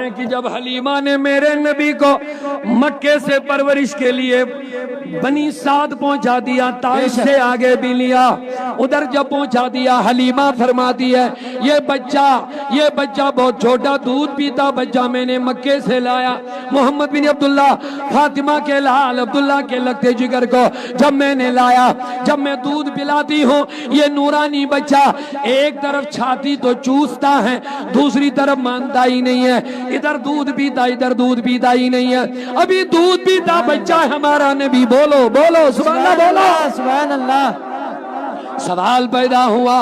ہیں کہ جب حلیمہ نے میرے نبی کو مکے سے پرورش کے لیے بنی سعد پہنچا دیا، طائف سے آگے بھی لیا، ادھر جب پہنچا دیا، حلیمہ فرماتی ہے یہ بچہ بہت چھوٹا دودھ پیتا بچہ میں نے مکے سے لایا، محمد بن عبداللہ فاطمہ کے لال عبداللہ کے لگتے جگر کو جب میں نے لایا، جب میں دودھ پلاتی ہوں یہ نورانی بچہ ایک طرف چھاتی تو چوستا ہے، دوسری طرف مانتا ہی نہیں ہے، ادھر دودھ پیتا ادھر دودھ پیتا ہی نہیں ہے، ابھی دودھ پیتا بچہ ہے ہمارا نبی، بولو بولو سبحان اللہ، بولو سبحان اللہ۔ سوال پیدا ہوا،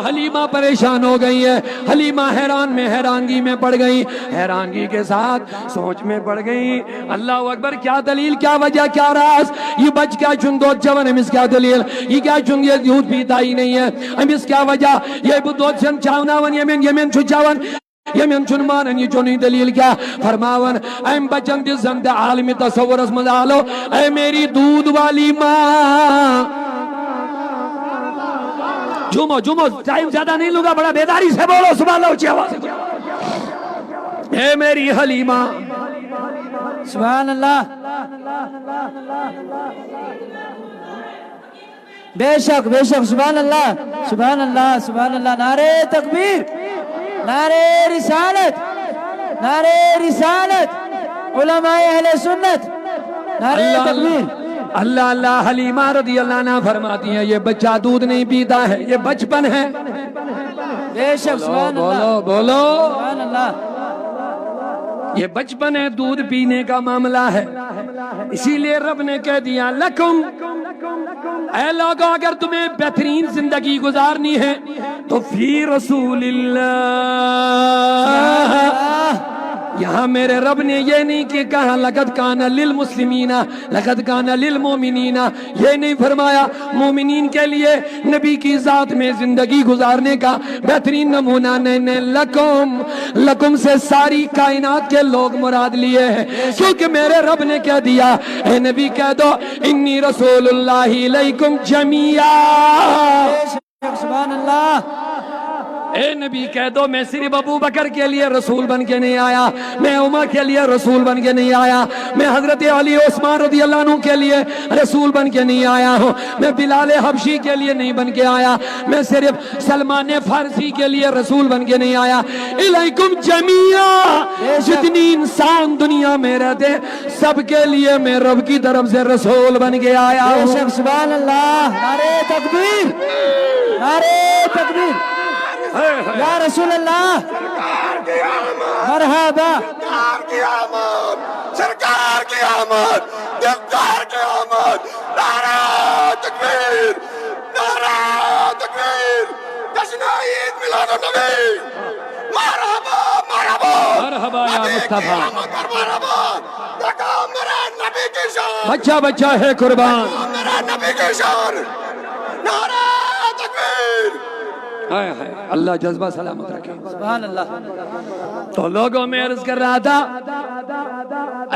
حلیمہ پریشان ہو گئی ہے، حلیمہ حیران میں حیرانگی میں پڑ گئی، حیرانگی کے ساتھ سوچ میں پڑ گئی، اللہ اکبر، کیا دلیل، کیا وجہ، کیا راز، یہ بچ کیا چن دو چون امس کیا دلیل، یہ کیا چن یہ دودھ پیتا ہی نہیں ہے، امس کیا وجہ، یہ دو چن چاوناون یمین چھو چاون یمین چن مانن، یہ چونی دلیل کیا، فرماون ایم بچن دی زند عالم تصور اس مزالو، اے میری دودھ والی ماں، جمعہ ٹائم زیادہ نہیں لگا، بڑا بیداری سے بولو سبحان اللہ، اونچی آواز سے، اے میری حلیمہ، سبحان اللہ، بے شک بے شک، سبحان اللہ سبحان اللہ سبحان اللہ، نعرہ تکبیر، نعرہ رسالت، نعرہ رسالت، علماء اہل سنت، نعرہ تکبیر۔ اللہ اللہ، حلیمہ رضی اللہ عنہ فرماتی ہیں یہ بچہ دودھ نہیں پیتا ہے، یہ بچپن ہے، بے شک، سبحان اللہ، بولو سبحان اللہ، یہ بچپن ہے، دودھ پینے کا معاملہ ہے، اسی لیے رب نے کہہ دیا لکم، اے لوگو اگر تمہیں بہترین زندگی گزارنی ہے تو فی رسول اللہ، یہاں میرے رب نے یہ نہیں کہ کہا لقد کان للمسلمین لقد کان للمومنین، یہ نہیں فرمایا مومنین کے لیے نبی کی ذات میں زندگی گزارنے کا بہترین نمونہ، نہیں، لکم سے ساری کائنات کے لوگ مراد لیے ہیں، کیونکہ میرے رب نے کہہ دیا اے نبی کہہ دو انی رسول اللہ علیکم جمیعا، سبحان اللہ، اے نبی کہہ دو میں صرف ابو بکر کے لیے رسول بن کے نہیں آیا، میں عمر کے لیے رسول بن کے نہیں آیا، میں حضرت علی عثمان رضی اللہ عنہ کے لیے رسول بن کے نہیں آیا ہوں، میں بلال حبشی کے لیے نہیں بن کے آیا، میں صرف سلمان فارسی کے لیے رسول بن کے نہیں آیا، الیکم جمیعا، جتنی انسان دنیا میں رہتے سب کے لیے میں رب کی طرف سے رسول بن کے آیا بے ہوں، شک، سبحان اللہ، نعرہ تکبیر، نعرہ تکبیر، یا رسول اللہ، مرحبا، سرکار کی آمد، سرکار کی آمد، دیوتار کی آمد، نعرہ تکبیر، نعرہ تکبیر، جشن عید میلاد النبی، مرحبا مرحبا مرحبا یا مصطفیٰ، مرحبا، دیکھو میرے نبی کی شان، بچہ بچہ ہے قربان، میرے نبی کی شان، نعرہ تکبیر، ہائے ہائے، اللہ جذبہ سلامت رکھے۔ سبحان اللہ، تو لوگوں میں عرض کر رہا تھا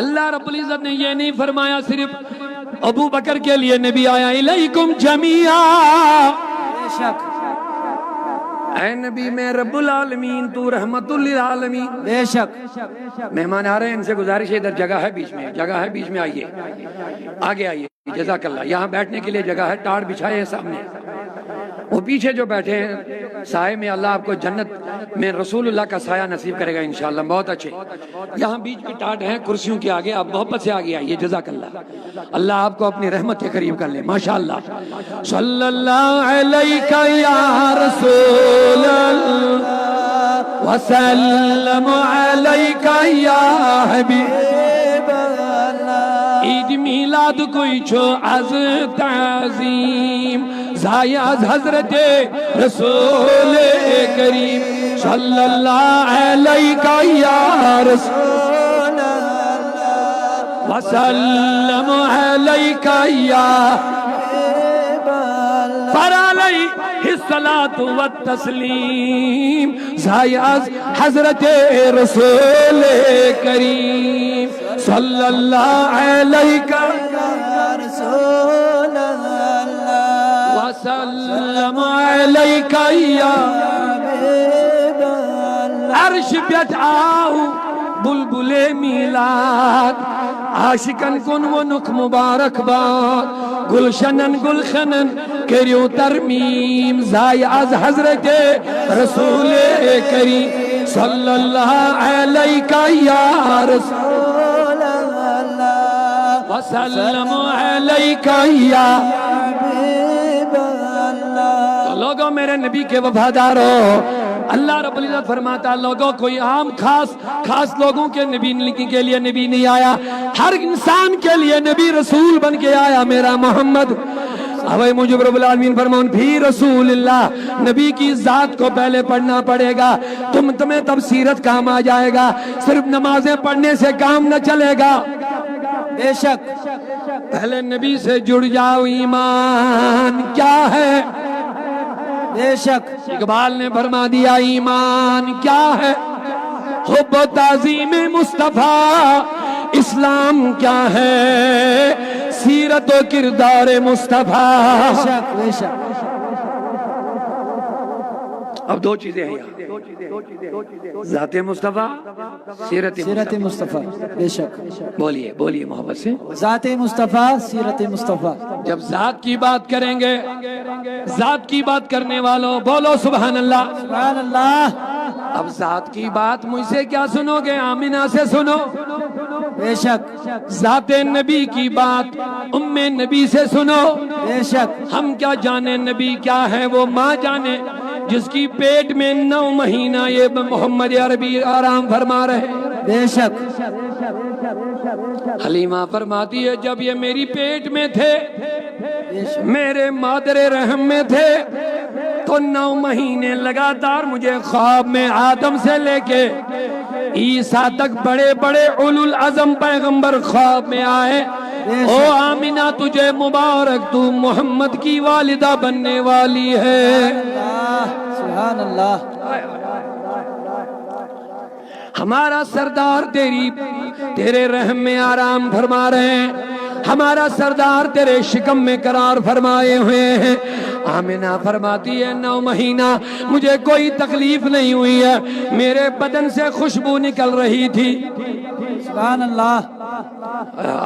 اللہ رب العزت نے یہ نہیں فرمایا صرف ابو بکر کے لیے نبی آیا الیکم جمیعا، بے شک، اے نبی میں رب العالمین تو رحمت للعالمین، بے شک، مہمان آ رہے ہیں ان سے گزارش ہے ادھر جگہ ہے بیچ میں، جگہ ہے بیچ میں، آئیے آگے آئیے، جزاک اللہ، یہاں بیٹھنے کے لیے جگہ ہے، ٹاٹ بچھائے سامنے، وہ پیچھے جو بیٹھے ہیں سائے میں اللہ آپ کو جنت میں رسول اللہ کا سایہ نصیب کرے گا انشاءاللہ، بہت اچھے، یہاں بیچ میں ٹاٹ ہیں کرسیوں کے آگے، آپ محبت سے آگے آئیے، جزاک اللہ، اللہ آپ کو اپنی رحمت کے قریب کر لے، ماشاءاللہ، صلی اللہ علیہ یا رسول اللہ وسلم علیہ یا حبیب اللہ، عید میلاد کوئی چھو از تعظیم زایا از حضرت رسول کریم صلی اللہ علیہ یا رسول اللہ وسلم علیہ یا فعلیہ الصلاۃ والتسلیم زایا از حضرت رسول کریم صلی اللہ علیہ یا رسول اللہ وسلم علیہ یا حبیب اللہ، عرش پیٹھ آؤ بلبل میلاد عاشقن کن و نخ مبارک باد گلشنن گلخنن کریو ترمیم زائی از حضرت رسول کریم صلی اللہ علیہ یا رسول اللہ وسلم علیہ یا حبیب اللہ. تو لوگوں میرے نبی کے وفادارو، اللہ رب العزت فرماتا لوگوں کوئی عام خاص لوگوں کے نبی کے لیے نبی نہیں آیا، ہر انسان کے لیے نبی رسول بن کے آیا میرا محمد. اوے مجھے رب العالمین فرماؤں بھی رسول اللہ، نبی کی ذات کو پہلے پڑھنا پڑے گا، تمہیں تب سیرت کام آ جائے گا، صرف نمازیں پڑھنے سے کام نہ چلے گا. بے شک پہلے نبی سے جڑ جاؤ. ایمان کیا ہے؟ بے شک اقبال نے فرما دیا ایمان کیا ہے؟ حب و تعظیم مصطفیٰ. اسلام کیا ہے؟ سیرت و کردار مصطفیٰ. بے شک بے شک. اب دو چیزیں ہیں یہاں، ذات مصطفیٰ، سیرت سیرت مصطفیٰ. بے شک. بولیے محبت سے. ذات مصطفیٰ، سیرت مصطفیٰ. جب ذات کی بات کریں گے، ذات کی بات کرنے والوں بولو سبحان اللہ. سبحان اللہ. اب ذات کی بات مجھ سے کیا سنو گے؟ آمینہ سے سنو. بے شک ذات نبی کی بات ام نبی سے سنو. بے شک. ہم کیا جانے نبی کیا ہے، وہ ماں جانے جس کی پیٹ میں 9 مہینہ یہ محمد عربی آرام فرما رہے. بے شک. حلیمہ فرماتی ہے جب یہ میری پیٹ میں تھے، میرے مادر رحم میں تھے، تو 9 مہینے لگاتار مجھے خواب میں آدم سے لے کے عیسیٰ تک بڑے بڑے اولو العزم پیغمبر خواب میں آئے. او آمینہ تجھے مبارک، تو محمد کی والدہ بننے والی ہے. سبحان اللہ. ہمارا سردار تیرے رحم میں آرام فرما رہے ہیں، ہمارا سردار تیرے شکم میں قرار فرمائے ہوئے ہیں. آمینہ فرماتی ہے 9 مہینہ مجھے کوئی تکلیف نہیں ہوئی ہے، میرے بدن سے خوشبو نکل رہی تھی. سبحان اللہ.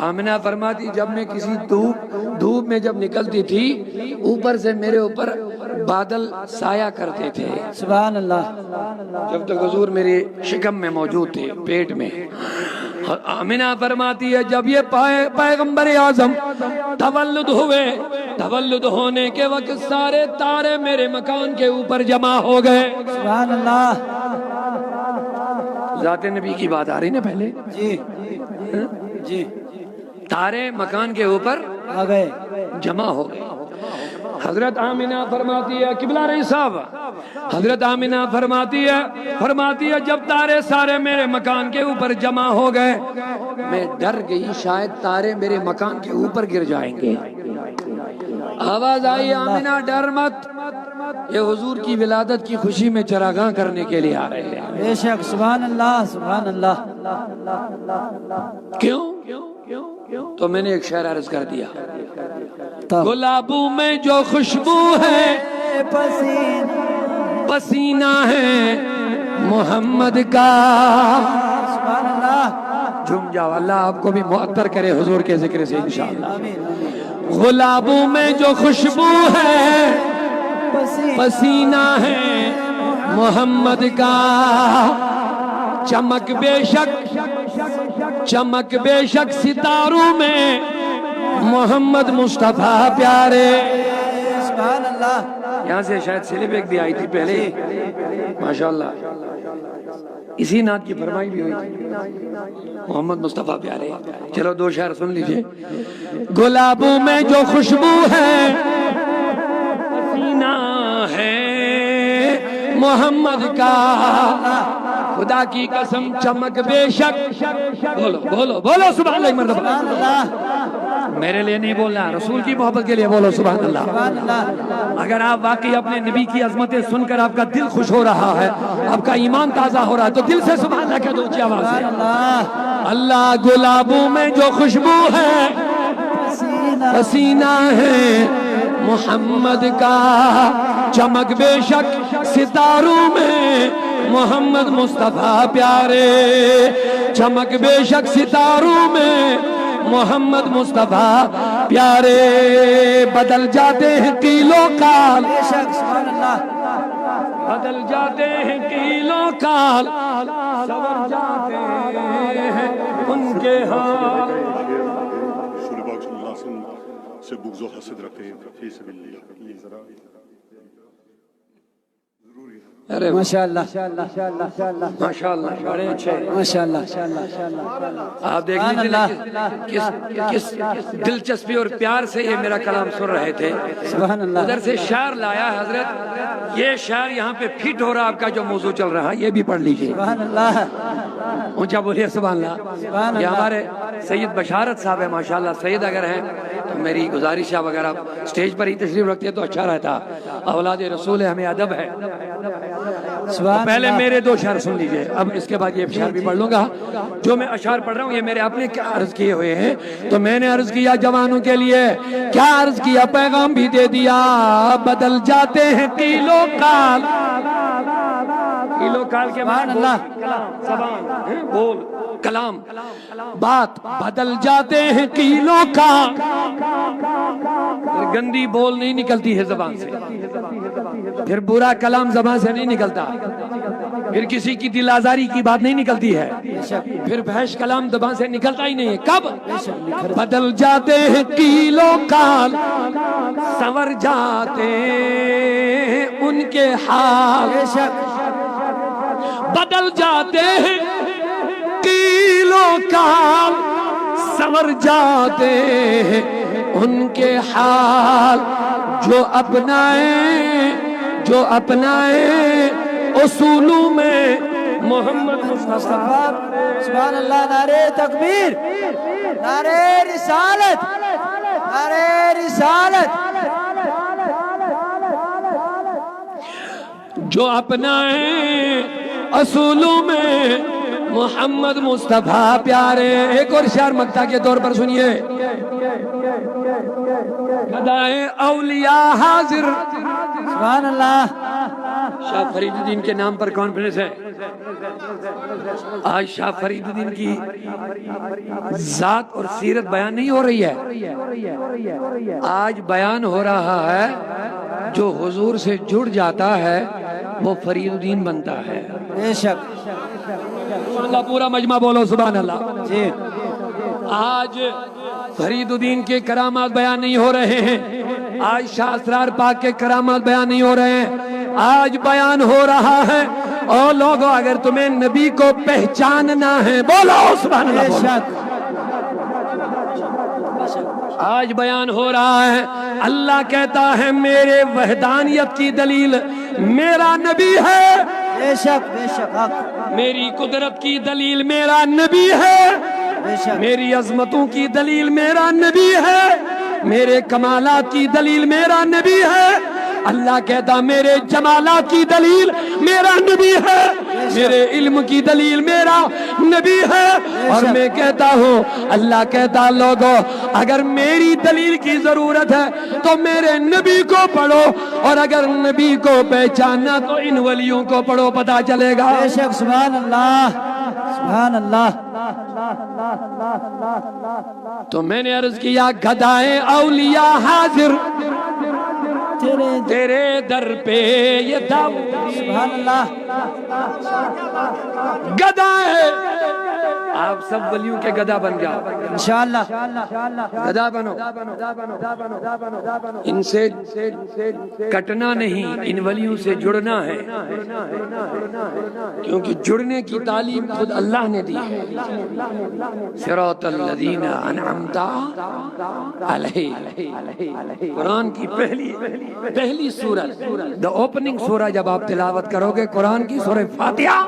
آمینہ فرماتی جب میں کسی دھوپ میں جب نکلتی تھی، اوپر سے میرے اوپر بادل سایہ کرتے تھے. سبحان اللہ. جب تک حضور میرے شکم میں موجود تھے، پیٹ میں. آمینہ فرماتی ہے جب یہ پیغمبر اعظم تولد ہوئے، تولد ہونے کے وقت سارے تارے میرے مکان کے اوپر جمع ہو گئے. سبحان اللہ. ذات نبی کی بات آ رہی نا پہلے. جی جی. تارے مکان کے اوپر آ گئے، جمع ہو گئے. حضرت آمینہ فرماتی ہے قبلہ رہی صاحب، حضرت آمینہ فرماتی ہے جب تارے سارے میرے مکان کے اوپر جمع ہو گئے، میں ڈر گئی شاید تارے میرے مکان کے اوپر گر جائیں گے. آواز آئی آمینہ ڈر مت، یہ حضور کی ولادت کی خوشی میں چراغاں کرنے کے لیے آ رہے ہیں. بے شک. سبحان اللہ. سبحان اللہ. کیوں؟ تو میں نے ایک شعر عرض کر دیا، گلابوں میں جو خوشبو ہے پسینہ ہے محمد کا. سبحان اللہ. جھوم جاؤ، اللہ آپ کو بھی معطر کرے حضور کے ذکر سے انشاءاللہ. گلابوں میں جو خوشبو ہے پسینہ ہے محمد کا. چمک بے شک ستاروں میں محمد مصطفیٰ پیارے. سبحان اللہ. یہاں سے شاید سلپ ایک بھی آئی تھی پہلے، ماشاءاللہ اسی نعت کی فرمائی بھی ہوئی تھی، محمد مصطفیٰ پیارے. چلو 2 شعر سن لیجئے. گلابوں میں جو خوشبو ہے پسینہ ہے محمد کا. خدا کی قسم چمک بے شک. بولو سبحان اللہ مرتبہ. میرے لیے نہیں بولنا، رسول کی محبت کے لیے بولو سبحان اللہ. اگر آپ واقعی اپنے نبی کی عظمتیں سن کر آپ کا دل خوش ہو رہا ہے، آپ کا ایمان تازہ ہو رہا ہے، تو دل سے سبحان اللہ کہہ دو اونچی آواز سے. اللہ گلابوں میں جو خوشبو ہے پسینہ ہے محمد کا. چمک بے شک ستاروں میں محمد مصطفیٰ پیارے. چمک بے شک ستاروں میں محمد مصطفیٰ پیارے، بدل جاتے ہیں قیلوں کال، بے شک سبحان اللہ، بدل جاتے ہیں قیلوں کال، سور جاتے ہیں ان کے حال۔ رسول پاک صلی اللہ علیہ وسلم سے بغض و حسد رکھتے ہیں فی سبیل اللہ، یہ ذرا ضروری ہے۔ ارے ماشاءاللہ ماشاءاللہ، بڑے اچھے، ماشاءاللہ، آپ دیکھ سبحان لیجیے اللہ، کس دلچسپی اور پیار سے یہ میرا کلام سن رہے تھے۔ سبحان اللہ، ادھر سے شعر لایا حضرت، یہ شعر یہاں پہ فٹ ہو رہا، آپ کا جو موضوع چل رہا یہ بھی پڑھ لیجیے، سبحان اللہ، اونچا بولیے سبحان سبحان اللہ۔ یہ اللہ۔ ہمارے سید بشارت صاحب ہے، ماشاءاللہ سید اگر ہیں تو میری گزارش ہے اگر آپ اسٹیج پر ہی تشریف رکھتے ہیں تو اچھا رہتا، اولاد رسول ہے، ہمیں ادب ہے۔ سبحان پہلے اللہ، میرے دو اشعار سن لیجئے، اب اس کے بعد یہ اشعار بھی پڑھ لوں گا۔ جو میں اشعار پڑھ رہا ہوں یہ میرے اپنے کیا عرض کیے ہوئے ہیں، تو میں نے عرض کیا جوانوں کے لیے، کیا عرض کیا، پیغام بھی دے دیا، بدل جاتے ہیں قیلو کال، قیلو کال کے معنی اللہ، زبان، بول، کلام، بات، بدل جاتے ہیں قیلو کال، گندی بول نہیں نکلتی ہے زبان سے، پھر برا کلام زبان سے نہیں نکلتا، پھر کسی کی دل آزاری کی بات نہیں نکلتی ہے، پھر بحث کلام زبان سے نکلتا ہی نہیں ہے۔ کب بدل جاتے ہیں قیلو کال، سنور جاتے ہیں ان کے حال، بے شک بدل جاتے ہیں قیلو کال، سنور جاتے ہیں ان کے حال، جو اپنائے اصولوں میں محمد مصطفیٰ۔ سبحان اللہ، نعرہ تکبیر، نعرہ رسالت، نعرہ رسالت، جو اپنائے اصولوں میں محمد مصطفیٰ پیارے۔ ایک اور شعر مقطع کے طور پر سنیے، خدائے اولیاء حاضر۔ سبحان اللہ، شاہ فرید الدین کے نام پر کانفرنس ہے، آج شاہ فرید الدین کی ذات اور سیرت بیان نہیں ہو رہی ہے، آج بیان ہو رہا ہے جو حضور سے جڑ جاتا ہے وہ فرید الدین بنتا ہے۔ بے شک سبحان اللہ، پورا مجمع بولو سبحان اللہ جی، آج فرید الدین کے کرامات بیان نہیں ہو رہے ہیں، آج شاہ اسرار پاک کے کرامات بیان نہیں ہو رہے ہیں، آج بیان ہو رہا ہے اور لوگوں اگر تمہیں نبی کو پہچاننا ہے بولو سبحان اللہ بے بولو۔ شک آج بیان ہو رہا ہے، اللہ کہتا ہے میرے وحدانیت کی دلیل میرا نبی ہے، بے شک حق، میری قدرت کی دلیل میرا نبی ہے، بے شک میری عظمتوں کی دلیل میرا نبی ہے، میرے کمالات کی دلیل میرا نبی ہے، اللہ کہتا میرے جمالات کی دلیل میرا نبی ہے، میرے علم کی دلیل میرا نبی ہے، اور میں کہتا ہوں اللہ کہتا لوگوں اگر میری دلیل کی ضرورت ہے تو میرے نبی کو پڑھو، اور اگر نبی کو پہچاننا تو ان ولیوں کو پڑھو، پتہ چلے گا۔ بے شک سبحان اللہ، سبحان اللہ، تو میں نے عرض کیا گدائے اولیاء حاضر تیرے در پہ یہ دعوت، سبحان اللہ، گدائے آپ سب ولیوں کے گدا بن جاؤ، انشاءاللہ، گدا بنو، ان سے کٹنا نہیں، ان ولیوں سے جڑنا ہے، کیونکہ جڑنے کی تعلیم خود اللہ نے دی ہے، صراط الذین انعمت علیہم، قرآن کی پہلی سورت، دا اوپننگ سورہ جب آپ تلاوت کرو گے قرآن کی سورہ فاتحہ،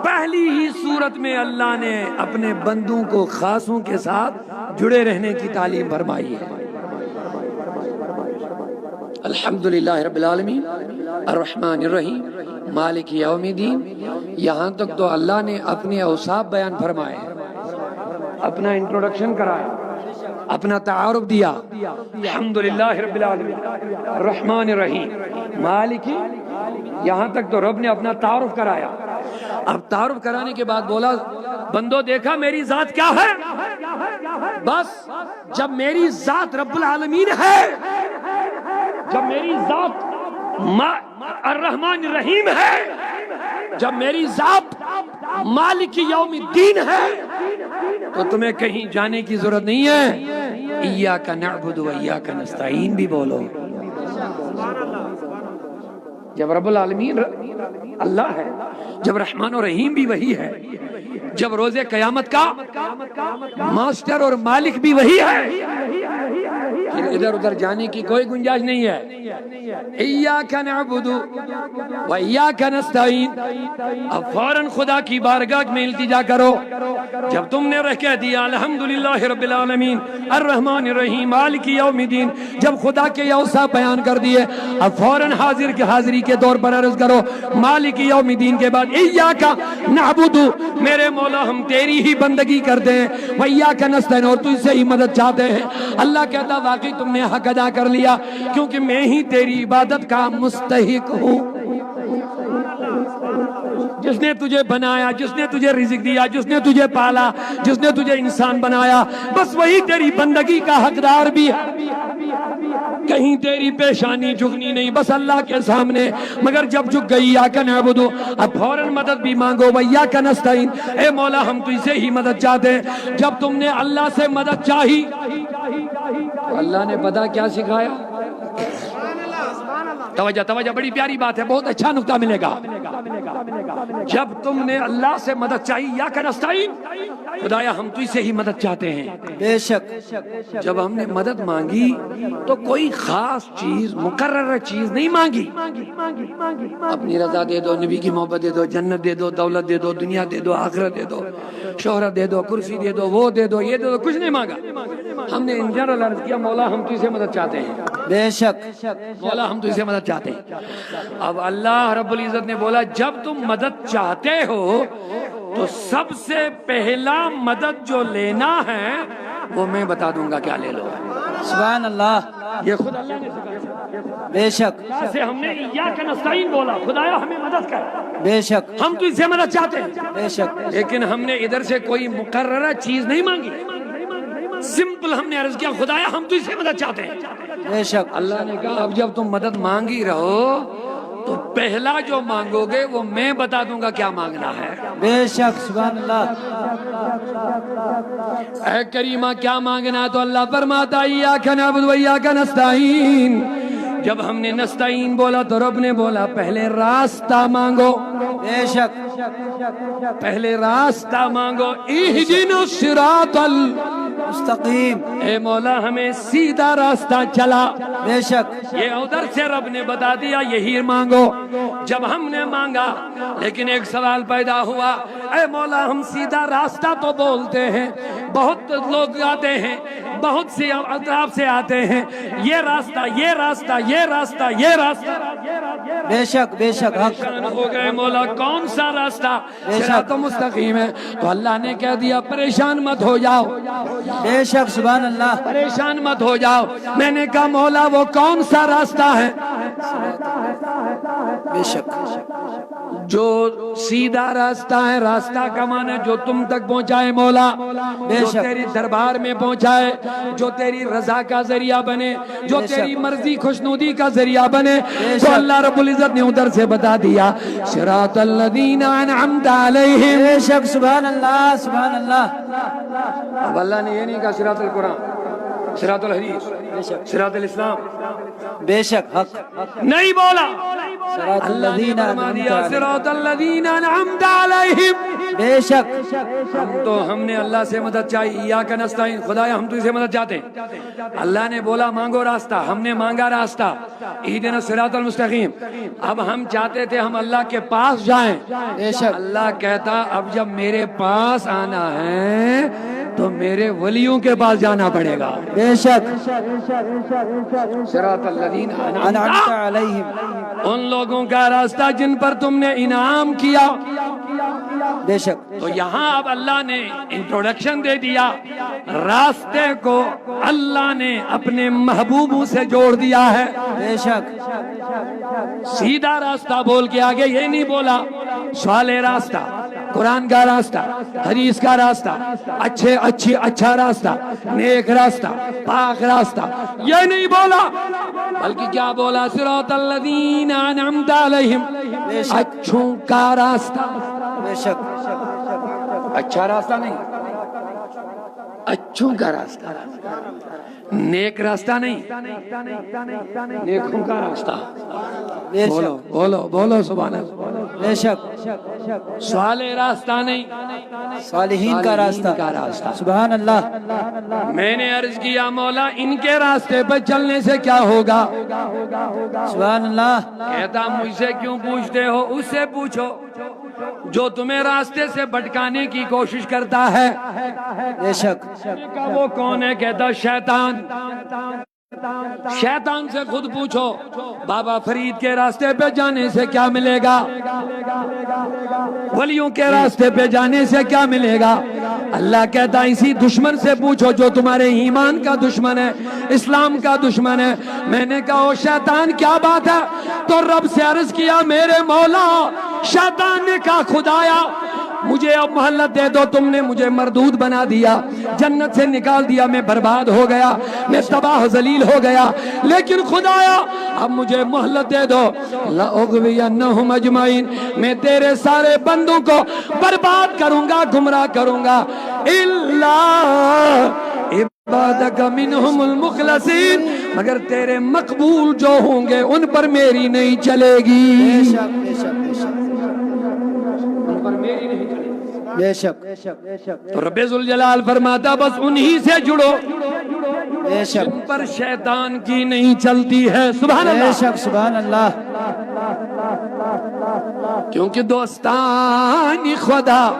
پہلی ہی سورت میں اللہ نے اپنے بندوں کو خاصوں کے ساتھ جڑے رہنے کی تعلیم فرمائی ہے۔ الحمدللہ رب العالمین الرحمن الرحیم مالک یوم الدین، یہاں تک تو اللہ نے اپنے اوصاف بیان فرمائے، اپنا انٹروڈکشن کرایا، اپنا تعارف دیا، الحمدللہ رب العالمین الرحمن الرحیم مالک، یہاں تک تو رب نے اپنا تعارف کرایا، اب تعارف کرانے کے بعد بولا بندو دیکھا میری ذات کیا ہے؟ بس جب میری ذات رب العالمین ہے، جب میری ذات الرحمن الرحیم ہے، جب میری ذات مالک یوم الدین ہے، تو تمہیں کہیں جانے کی ضرورت نہیں ہے۔ ایاک نعبد و ایاک نستعین بھی بولو۔ جب رب العالمین اللہ ہے، جب رحمان و رحیم بھی وہی ہے، جب روز قیامت کا ماسٹر اور مالک بھی وہی ہے، پھر ادھر ادھر جانے کی کوئی گنجائش نہیں ہے۔ ایاک نعبد و ایاک نستعین، اب فوراً خدا کی بارگاہ میں التجا کرو۔ جب تم نے کہہ دیا الحمدللہ رب العالمین الرحمن الرحیم مالک یوم الدین، جب خدا کے اوصاف بیان کر دیے، اب فوراً حاضری کے طور پر عرض کرو مالک یوم الدین کے بعد ایاک نعبد، میرے مولا ہم تیری ہی بندگی کرتے ہیں، و ایاک نستعین، اور تجھ سے ہی مدد چاہتے ہیں۔ اللہ کہتا واقعی تم نے حق ادا کر لیا، کیونکہ میں ہی تیری عبادت کا مستحق ہوں۔ جس نے تجھے بنایا، جس نے تجھے رزق دیا، جس نے تجھے پالا، جس نے تجھے انسان بنایا، بس وہی تیری بندگی کا حقدار بھی ہے۔ کہیں تیری پیشانی جھکنی نہیں، بس اللہ کے سامنے۔ مگر جب جھک گئی ایاک نعبد، اب فوراً مدد بھی مانگو، وایاک نستعین، اے مولا ہم تجھ سے ہی مدد چاہتے ہیں۔ جب تم نے اللہ سے مدد چاہی تو اللہ نے پتہ کیا سکھایا؟ توجہ بڑی پیاری بات ہے، بہت اچھا نقطہ ملے گا۔ جب تم نے اللہ سے مدد چاہی، ایاک نستعین، خدایا ہم تجھ سے ہی مدد چاہتے ہیں۔ بے شک جب ہم نے مدد مانگی تو کوئی خاص چیز، مقررہ چیز نہیں مانگی۔ اپنی رضا دے دو، نبی کی محبت دے دو، جنت دے دو، دولت دے دو، دنیا دے دو، آخرت دے دو، شہرت دے دو، کرسی دے دو، وہ دے دو، یہ دے دو، کچھ نہیں مانگا۔ ہم نے ان جنرل عرض کیا مولا ہم تجھ سے مدد چاہتے ہیں، بے شک مولا ہم تجھ سے مدد چاہتے ہیں۔ اب اللہ رب العزت نے بولا جب تم مدد چاہتے ہو تو سب سے پہلا مدد جو لینا ہے وہ میں بتا دوں گا، کیا لے لو۔ سبحان اللہ، یہ خود اللہ نے سکھایا۔ بے شک سے ہم نے ایاک نستعین بولا، خدایا ہمیں مدد کر، بے شک ہم تجھ سے مدد چاہتے ہیں، بے شک لیکن ہم نے ادھر سے کوئی مقررہ چیز نہیں مانگی، سمپل ہم نے عرض کیا خدایا ہم تجھ سے مدد چاہتے ہیں۔ بے شک اللہ نے کہا اب جب تم مدد مانگی رہو تو پہلا جو مانگو گے وہ میں بتا دوں گا کیا مانگنا ہے۔ بے شک سبحان اللہ، اے کریمہ کیا مانگنا ہے؟ تو اللہ فرماتا ایاک نعبد و ایاک نستعین۔ جب ہم نے نستعین بولا تو رب نے بولا پہلے راستہ مانگو، بے شک پہلے راستہ مانگو۔ اہدنا الصراط مستقیم، اے مولا ہمیں سیدھا راستہ چلا۔ بے شک یہ ادھر سے رب نے بتا دیا یہی مانگو۔ جب ہم نے مانگا لیکن ایک سوال پیدا ہوا، اے مولا ہم سیدھا راستہ تو بولتے ہیں، بہت لوگ آتے ہیں، بہت سے اطراف سے آتے ہیں، یہ راستہ یہ راستہ یہ راستہ یہ راستہ، بے شک بے شک حق، پریشان ہو گئے مولا کون سا راستہ؟ صراط مستقیم ہے۔ تو اللہ نے کہہ دیا پریشان مت ہو جاؤ، بے شک سبحان اللہ، پریشان مت ہو جاؤ۔ میں نے کہا مولا وہ کون سا راستہ ہے؟ بے شک جو سیدھا راستہ ہے، راستہ کا معنی جو تم تک پہنچائے مولا، جو تیری دربار میں پہنچائے، جو تیری رضا کا ذریعہ بنے، جو تیری مرضی خوشنودی کا ذریعہ بنے۔ تو اللہ رب العزت نے ادھر سے بتا دیا صراط الذین انعمت علیہم۔ بے شک سبحان اللہ سبحان اللہ، اب اللہ نے یہ نہیں کہا صراط القرآن، صراط الحدیث، صراط الاسلام، بے شک حق، نہیں بولا۔ صراط اللہ نے الذین فرما انعمت دیا علیہم، صراط الذین انعمت علیہم۔ بے شک ہم نے اللہ سے مدد چاہی، ایاک نستعین، خدایا ہم تجھ سے مدد چاہتے ہیں۔ اللہ نے بولا مانگو راستہ، ہم نے مانگا راستہ، اہدنا الصراط المستقیم۔ اب ہم چاہتے تھے ہم اللہ کے پاس جائیں، بے شک اللہ کہتا اب جب میرے پاس آنا ہے تو میرے ولیوں کے پاس جانا پڑے گا۔ بے شک صراط الذین انعمت علیہم، ان لوگوں کا راستہ جن پر تم نے انعام کیا۔ بے شک تو یہاں اب اللہ نے انٹروڈکشن دے دیا، راستے کو اللہ نے اپنے محبوبوں سے جوڑ دیا ہے۔ بے شک سیدھا راستہ بول کے آگے یہ نہیں بولا صالح راستہ، قرآن کا راستہ، حدیث کا راستہ، اچھا راستہ، نیک راستہ، پاک راستہ، یہ نہیں بولا، بلکہ کیا بولا؟ صراط الذین انعمت علیہم، اچھوں کا راستہ۔ بے شک اچھا راستہ نہیں، اچھوں کا راستہ، نیک راستہ نہیں، نیکوں کا راستہ۔ بے بولو شک بولو بولو سبحان اللہ۔ بے شک صالح راستہ نہیں، صالحین کا راستہ، سبحان اللہ۔ میں نے عرض کیا مولا ان کے راستے پر چلنے سے کیا ہوگا؟ سبحان اللہ۔ کہتا مجھ سے کیوں پوچھتے ہو؟ اس سے پوچھو جو تمہیں راستے سے بھٹکانے کی کوشش کرتا ہے۔ بے شک وہ کون ہے؟ کہتا شیطان۔ شیطان سے خود پوچھو بابا فرید کے راستے پہ جانے سے کیا ملے گا، ولیوں کے راستے پہ جانے سے کیا ملے گا؟ اللہ کہتا اسی دشمن سے پوچھو جو تمہارے ایمان کا دشمن ہے، اسلام کا دشمن ہے۔ میں نے کہا او شیطان کیا بات ہے؟ تو رب سے عرض کیا میرے مولا، شیطان نے کہا خدایا مجھے اب مہلت دے دو، تم نے مجھے مردود بنا دیا، جنت سے نکال دیا، میں برباد ہو گیا، میں تباہ ذلیل ہو گیا، لیکن خدایا اب مجھے مہلت دے دو، لَأُغْوِيَنَّهُمْ أَجْمَعِينَ، میں تیرے سارے بندوں کو برباد کروں گا، گمراہ کروں گا، إِلَّا عِبَادَكَ مِنْهُمُ الْمُخْلَصِينَ، مگر تیرے مقبول جو ہوں گے ان پر میری نہیں چلے گی، ان پر میری نہیں چلے گی۔ بے شک تو رب ذوالجلال فرماتا بس انہی سے جڑو بے شک جن پر شیطان کی نہیں چلتی ہے۔ سبحان بے اللہ۔ شک سبحان اللہ۔ کیونکہ دوستان خدا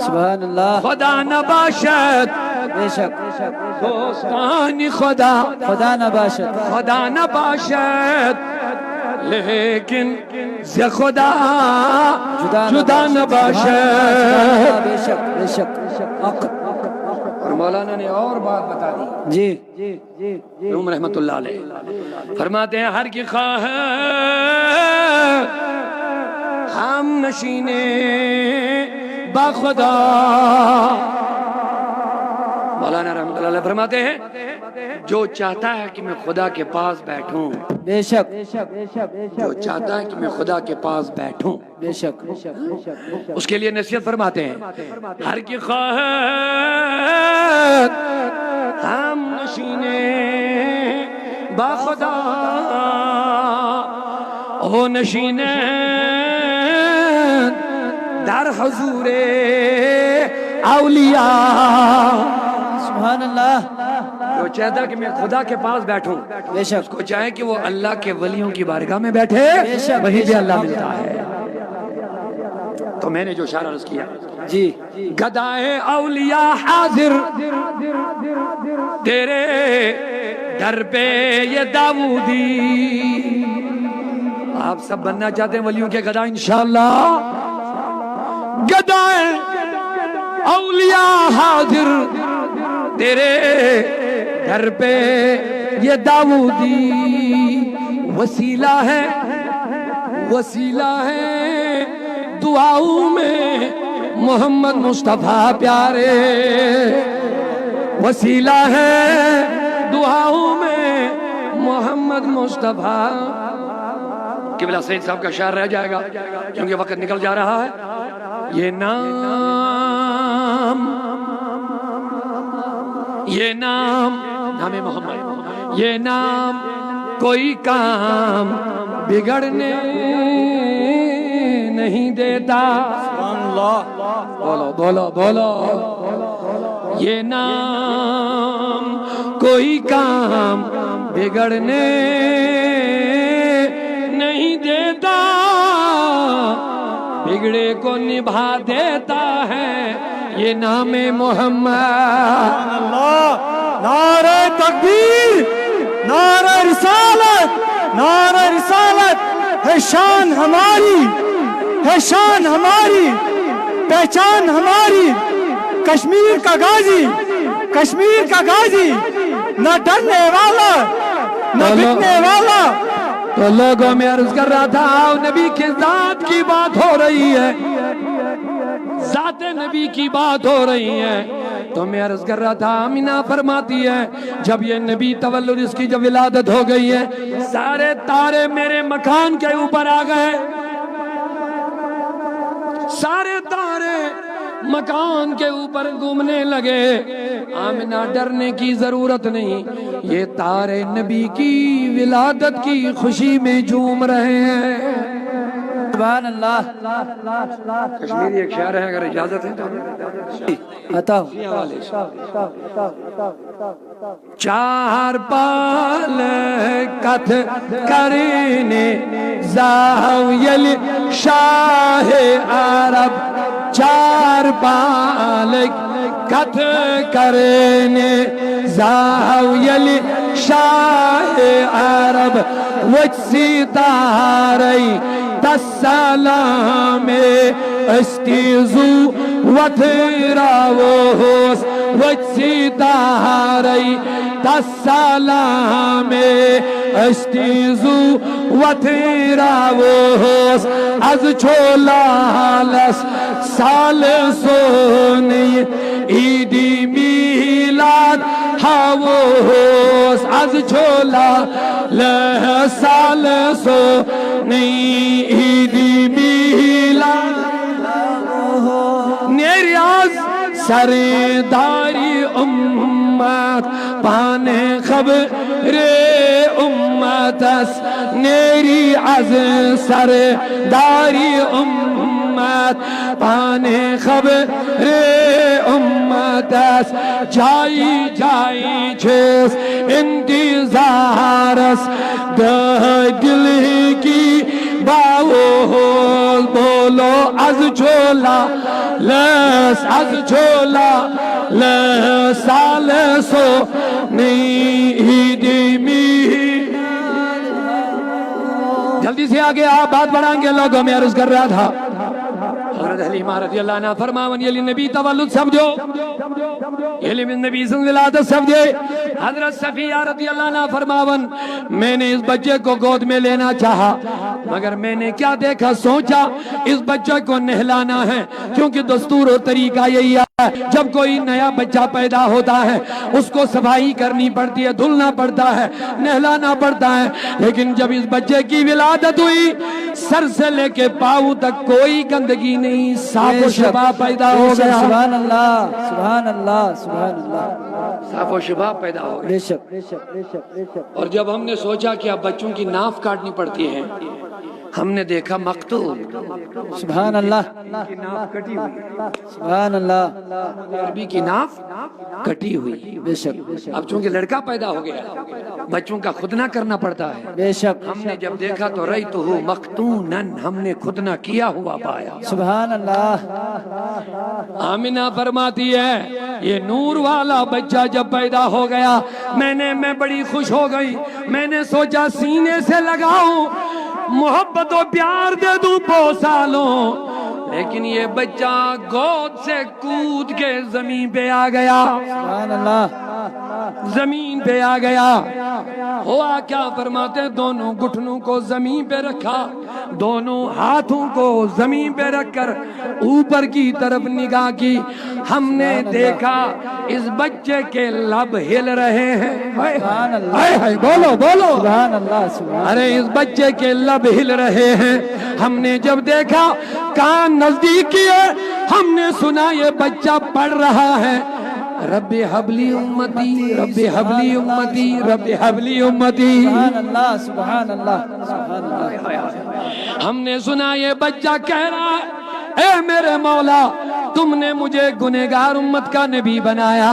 سبحان اللہ۔ خدا نباشد، بے شک دوستان خدا خدا نباشد، خدا نباشد، لیکن ز خدا جدا نباشد۔ بے شک بے شک حق۔ اور مولانا نے اور بات بتا دی، جی روم رحمت اللہ علیہ فرماتے ہیں ہر کی خواہ ہم نشینے با خدا، مولانا رحمت اللہ علیہ فرماتے ہیں جو چاہتا ہے کہ میں خدا کے پاس بیٹھوں، بے شک جو چاہتا ہے کہ میں خدا کے پاس بیٹھوں، بے شک اس کے لیے نصیحت فرماتے ہیں ہر کی خواہ ہم نشینے با خدا، او نشینے در حضور اولیاء، سبحان اللہ۔ جو چاہتا ہے کہ میں خدا کے پاس بیٹھوں، بے اس شک کو چاہے کہ وہ اللہ کے ولیوں کی بارگاہ میں بیٹھے، بے شک، وہیں بے پہ شک، اللہ بے شک۔ ملتا ہے۔ تو میں نے جو اشارہ عرض کیا، جی گدائے اولیاء حاضر تیرے در پہ یہ داؤدی، آپ سب بننا چاہتے ہیں ولیوں کے گدا انشاءاللہ، گدائے اولیاء حاضر تیرے در پہ یہ داؤدی، وسیلہ ہے دعاؤں میں محمد مصطفیٰ پیارے، وسیلہ ہے دعاؤں میں محمد مصطفیٰ۔ قبلہ سید صاحب کا شعر رہ جائے گا کیونکہ وقت نکل جا رہا ہے۔ یہ نام محمد، یہ نام کوئی کام بگڑنے نہیں دیتا، بولو بولو بولو، یہ نام کوئی کام بگڑنے نہیں دیتا، بگڑے کو نبھا دیتا ہے یہ نام محمد۔ نعرہ تکبیر، نعرہ رسالت، نعرہ رسالت ہے شان ہماری، ہے شان ہماری، پہچان ہماری، کشمیر کا غازی، کشمیر کا غازی، نہ ڈرنے والا نہ بکنے والا۔ تو لوگوں میں عرض کر رہا تھا نبی کی ذات کی بات ہو رہی ہے، ذات نبی کی بات ہو رہی ہے، تو میں عرض کر رہا تھا آمینہ فرماتی ہے جب یہ نبی تولد اس کی جب ولادت ہو گئی ہے، سارے تارے میرے مکان کے اوپر آ گئے، سارے تارے مکان کے اوپر گھومنے لگے۔ آمنہ ڈرنے کی ضرورت نہیں، یہ تارے نبی کی ولادت کی خوشی میں جھوم رہے ہیں۔ سبحان اللہ۔ کشمیری ایک شعر ہے، اگر اجازت ہے تو بتاؤ۔ چار پال کت کرنے زاویل شاہ عرب، چار پال کت کرنے زاویل شاہ عرب، وچ ستارے تسلام استیزو وتراوس، وچ ستارے تسلام استیزو وتراوس، از چھولالس سال سونی عیدی میلاد ہاوس، از چھولا لسال سونی عیدی میلاد نیریاز سرداری امت پانے خبر امت اس، نیری از سرداری امت پانے خبر امت اس، جائی جائی چھس انتظار اس، دل کی باوز بولو از چھولا لس، از چھولا لسال سو نیدی می۔ جلدی سے آگے آپ بات بڑھائیں گے، لوگوں میں عرض کر رہا تھا حضرت حلیمہ رضی اللہ عنہ فرماون یہ نبی تولد سمجھو، یہ نبی سے ولادت سمجھے۔ حضرت صفیہ رضی اللہ عنہ فرماون میں نے اس بچے کو گود میں لینا چاہا، مگر میں نے کیا دیکھا، سوچا اس بچے کو نہلانا ہے، کیونکہ دستور و طریقہ یہی ہے جب کوئی نیا بچہ پیدا ہوتا ہے اس کو صفائی کرنی پڑتی ہے، دھلنا پڑتا ہے، نہلانا پڑتا ہے، لیکن جب اس بچے کی ولادت ہوئی سر سے لے کے پاؤں تک کوئی گندگی نہیں، صاف و شفاف پیدا ہو گیا۔ سبحان اللہ، سبحان اللہ، سبحان اللہ، صاف و شفاف پیدا ہو گیا۔ بے شک بے شک بے شک بے شک۔ اور جب ہم نے سوچا کہ اب بچوں کی ناف کاٹنی پڑتی ہے، ہم نے دیکھا مقتول سبحان اللہ، کی ناف کٹی ہوئی، سبحان اللہ، عربی کی ناف کٹی ہوئی۔ بے شک بے شک اب چونکہ لڑکا پیدا ہو گیا بچوں کا خودنہ کرنا پڑتا ہے، بے شک۔ ہم نے جب دیکھا تو رأیتہ مختونن، ہم نے خودنہ کیا ہوا پایا۔ سبحان اللہ۔ آمنہ فرماتی ہے یہ نور والا بچہ جب پیدا ہو گیا میں بڑی خوش ہو گئی، میں نے سوچا سینے سے لگاؤں، محبت و پیار دے دوں بوسا لوں، لیکن یہ بچہ گود سے کود کے زمین پہ آ گیا، سبحان اللہ، زمین پہ آ گیا۔ ہوا کیا فرماتے، دونوں گھٹنوں کو زمین پہ رکھا، دونوں ہاتھوں کو زمین پہ رکھ کر اوپر کی طرف نگاہ کی، ہم نے دیکھا اس بچے کے لب ہل رہے ہیں۔ سبحان اللہ، ہائے ہائے، بولو بولو، سبحان اللہ، سبحان ارے اس بچے کے لب ہل رہے ہیں۔ ہم نے جب دیکھا کان نزدیک کیے، ہم نے سنا یہ بچہ پڑھ رہا ہے رب حبلی امتی، رب حبلی امتی، رب حبلی امتی۔ سبحان اللہ، سبحان اللہ، سبحان اللہ۔ ہم نے سنا یہ بچہ کہہ رہا ہے اے میرے مولا تم نے مجھے گنہگار امت کا نبی بنایا،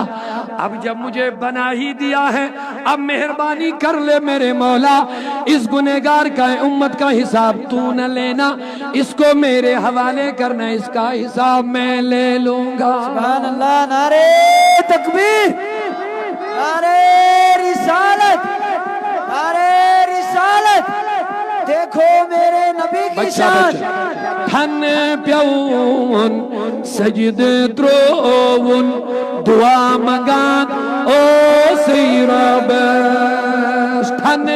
اب جب مجھے بنا ہی دیا ہے اب مہربانی کر لے میرے مولا، اس گنہگار کا امت کا حساب تو نہ لینا، اس کو میرے حوالے کرنا، اس کا حساب میں لے لوں گا۔ سبحان اللہ، نعرے تکبیر، نعرے رسالت، نعرے رسالت، دیکھو میرے نبی کی بچہ شان بچہ تھن پیون سجد ترون دعا منگان او سی ربس تھن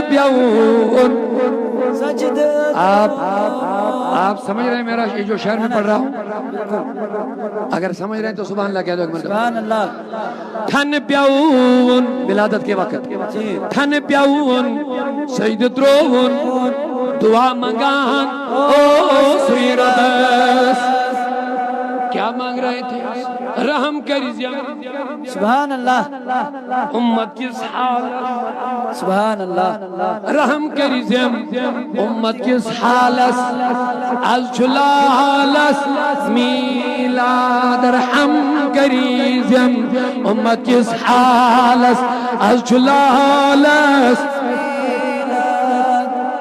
پیون سجد آپ سمجھ رہے ہیں میرا یہ جو شعر میں پڑھ رہا ہوں؟ اگر سمجھ رہے ہیں تو سبحان اللہ کہہ دو ایک مرتبہ سبحان اللہ تھن پیون ولادت کے وقت تھن پیون سجد ترون دعا منگان او سی ربس کیا مانگ رہے تھے رحم کریزیا سبحان اللہ امت کس حالت سبحان اللہ رحم کریزیم امت کس حالت از چلالس میلاد رحم کریزیم امت کس حالت از چلالس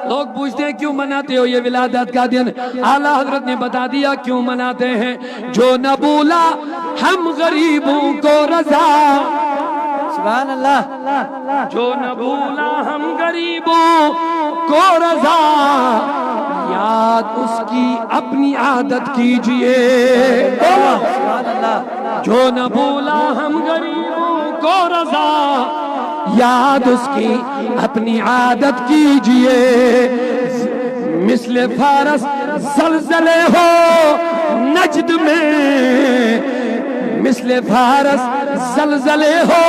لوگ پوچھتے ہیں کیوں مناتے ہو یہ ولادت کا دن؟ اعلیٰ حضرت نے بتا دیا کیوں مناتے ہیں. جو نہ بولا ہم غریبوں کو رضا، سبحان اللہ، جو نہ بولا ہم غریبوں کو رضا، یاد اس کی اپنی عادت کیجئے. سبحان اللہ، جو نہ بولا ہم غریبوں کو رضا، یاد اس کی اپنی عادت کیجئے. مثل فارس زلزلے ہو نجد میں، مثل فارس زلزلے ہو